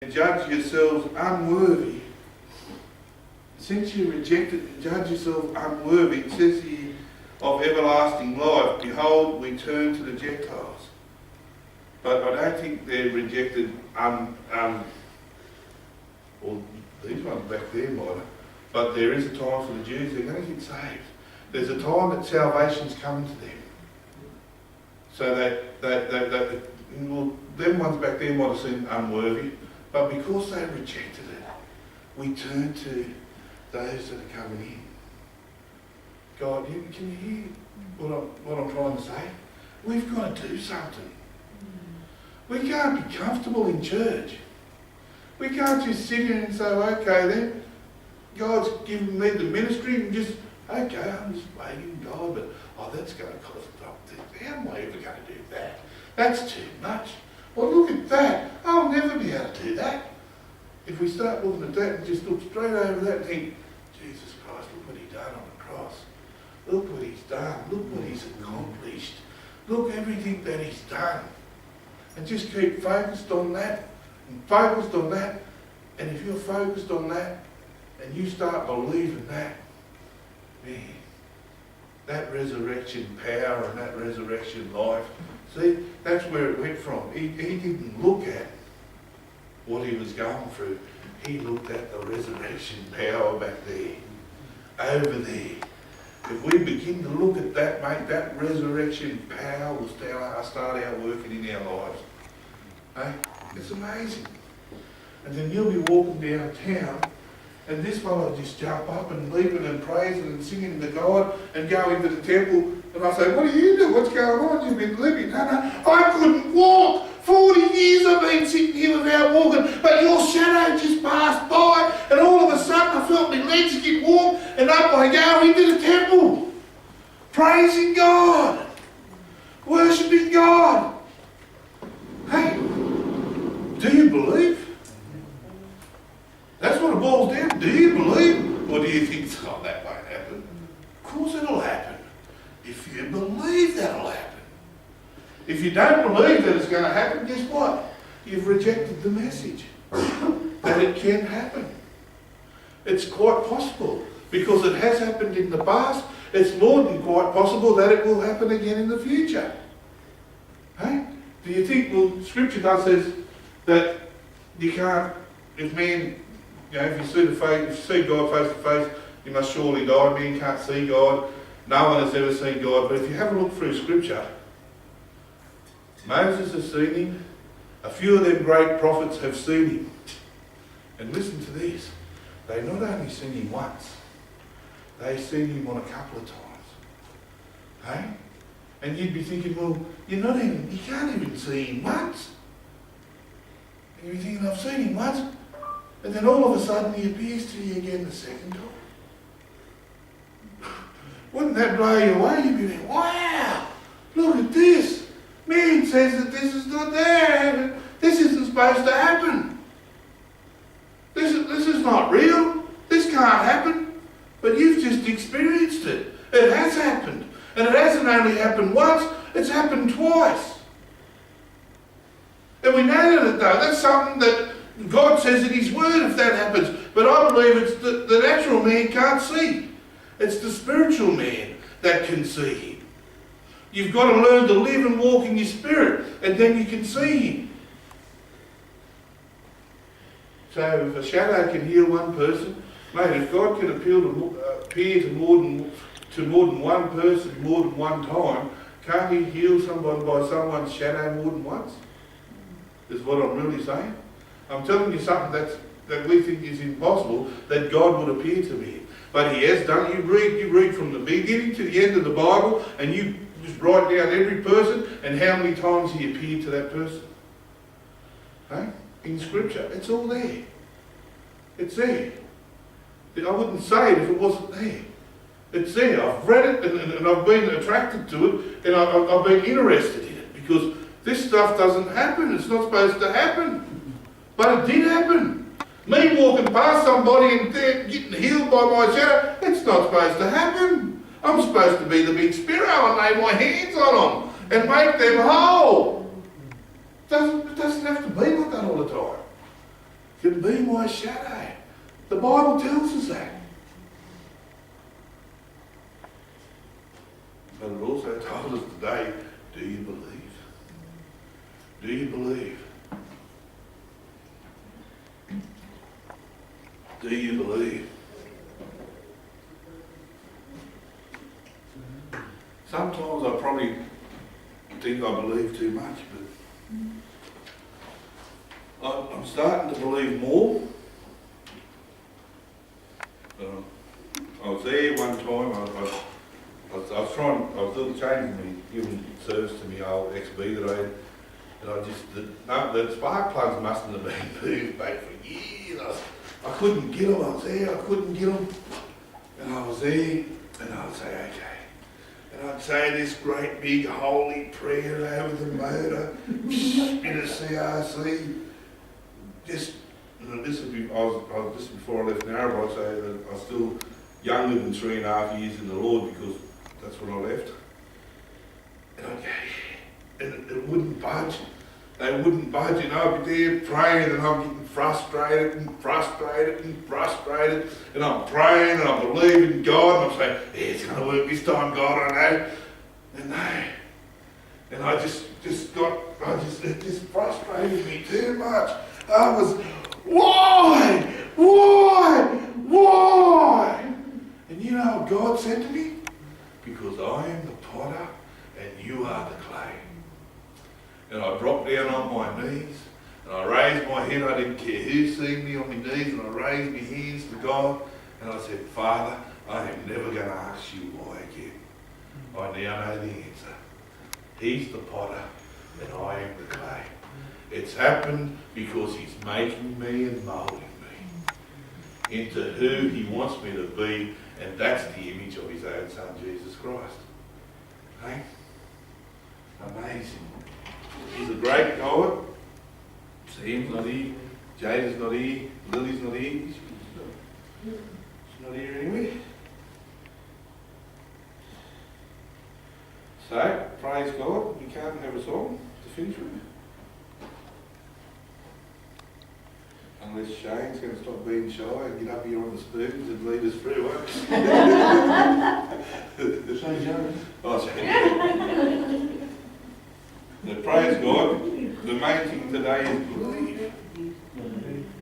and judge yourselves unworthy. Since you rejected and judge yourselves unworthy, it says here, of everlasting life, behold, we turn to the Gentiles. But I don't think they're rejected, well, these ones back there might have, but there is a time for the Jews, they're going to get saved. There's a time that salvation's coming to them. So well, them ones back there might have seemed unworthy, but because they rejected it, we turn to those that are coming in. God, can you hear what I'm trying to say? We've got to do something. We can't be comfortable in church. We can't just sit here and say, okay then, God's given me the ministry and just, okay, I'm just waiting God, but that's going to cost something. How am I ever going to do that? That's too much. Well, look at that. I'll never be able to do that. If we start looking at that and just look straight over that and think, Jesus Christ, look what He done on the cross. Look what He's done. Look what He's accomplished. Look everything that He's done. And just keep focused on that and focused on that. And if you're focused on that and you start believing that, man, that resurrection power and that resurrection life, see, that's where it went from. He didn't look at what he was going through. He looked at the resurrection power back there, over there. If we begin to look at that, mate, that resurrection power will start out working in our lives. Hey? It's amazing. And then you'll be walking down town, and this one will just jump up and leaping and praising and singing to God and go into the temple. And I say, what do you do? What's going on? You've been living. No, I couldn't walk. 40 years I've been sitting here without walking, but your shadow just passed by, and all of a sudden I felt my legs get warm, and up I go into the temple, praising God, worshipping God. Hey, do you believe? That's what it boils down to. Do you believe? Or do you think, oh, that won't happen? Of course it'll happen. If you believe that'll happen. If you don't believe that it's going to happen, guess what? You've rejected the message that it can happen. It's quite possible. Because it has happened in the past, it's more than quite possible that it will happen again in the future. Hey? Do you think, well, Scripture does says that you can't, if you see God face to face, you must surely die. Man can't see God. No one has ever seen God. But if you have a look through Scripture, Moses has seen Him. A few of them great prophets have seen Him. And listen to this. They not only seen Him once, they've seen Him on a couple of times. Hey? And you'd be thinking, well, you can't even see Him once. And you'd be thinking, I've seen Him once. And then all of a sudden He appears to you again the second time. Wouldn't that blow you away? You'd be like, wow, look at this. Man says that this is not there. This isn't supposed to happen. This is not real. This can't happen. But you've just experienced it. It has happened. And it hasn't only happened once, it's happened twice. And we know that though. That's something that God says in His Word if that happens. But I believe it's the natural man can't see. It's the spiritual man that can see Him. You've got to learn to live and walk in your spirit, and then you can see Him. So if a shadow can heal one person, mate, if God can appear to more than one person more than one time, can't He heal someone by someone's shadow more than once? Is what I'm really saying. I'm telling you something that we think is impossible, that God would appear to me. But He has done. You read from the beginning to the end of the Bible, and you just write down every person and how many times He appeared to that person. Hey? In Scripture, it's all there. It's there. I wouldn't say it if it wasn't there. It's there. I've read it and I've been attracted to it, and I've been interested in it, because this stuff doesn't happen. It's not supposed to happen. But it did happen. Me walking past somebody and getting healed by my shadow, it's not supposed to happen. I'm supposed to be the big sparrow and lay my hands on them and make them whole. It doesn't have to be like that all the time. can be my shadow. The Bible tells us that. But it also told us today, do you believe? Do you believe? Do you believe? Sometimes I probably think I believe too much, but I'm starting to believe more. I was there one time, I was doing changing giving service to me old XB that I had, and the spark plugs mustn't have been moved back for years. I couldn't get them, I was there, I couldn't get them. And I was there, and I'd say, okay. And I'd say this great big holy prayer over the motor, bit of CRC. This was before I left Narrabri, so I was still younger than 3.5 years in the Lord, because that's when I left. And I'd go, and it wouldn't budge. They wouldn't budge, and I'd be there praying, and I'm getting frustrated, and I'm praying, and I believe in God, and I'm saying, yeah, it's going to work this time, God, I know. And no. And it just frustrated me too much. I was, why? And you know what God said to me? Because I am the potter, and you are the clay. And I dropped down on my knees, and I raised my head. I didn't care who seen me on my knees, and I raised my hands to God, and I said, Father, I am never going to ask you why again. I now know the answer. He's the potter, and I am the clay. It's happened because he's making me and moulding me into who he wants me to be, and that's the image of his own Son, Jesus Christ. Hey? Amazing. He's a great God. Sam's not here. Jada's not here. Lily's not here. She's not here anyway. So, praise God. We can't have a song to finish with. Unless Shane's going to stop being shy and get up here on the spoons and lead us through it. Shane Jones. Oh, Shane. Now, praise God. The main thing today is believe.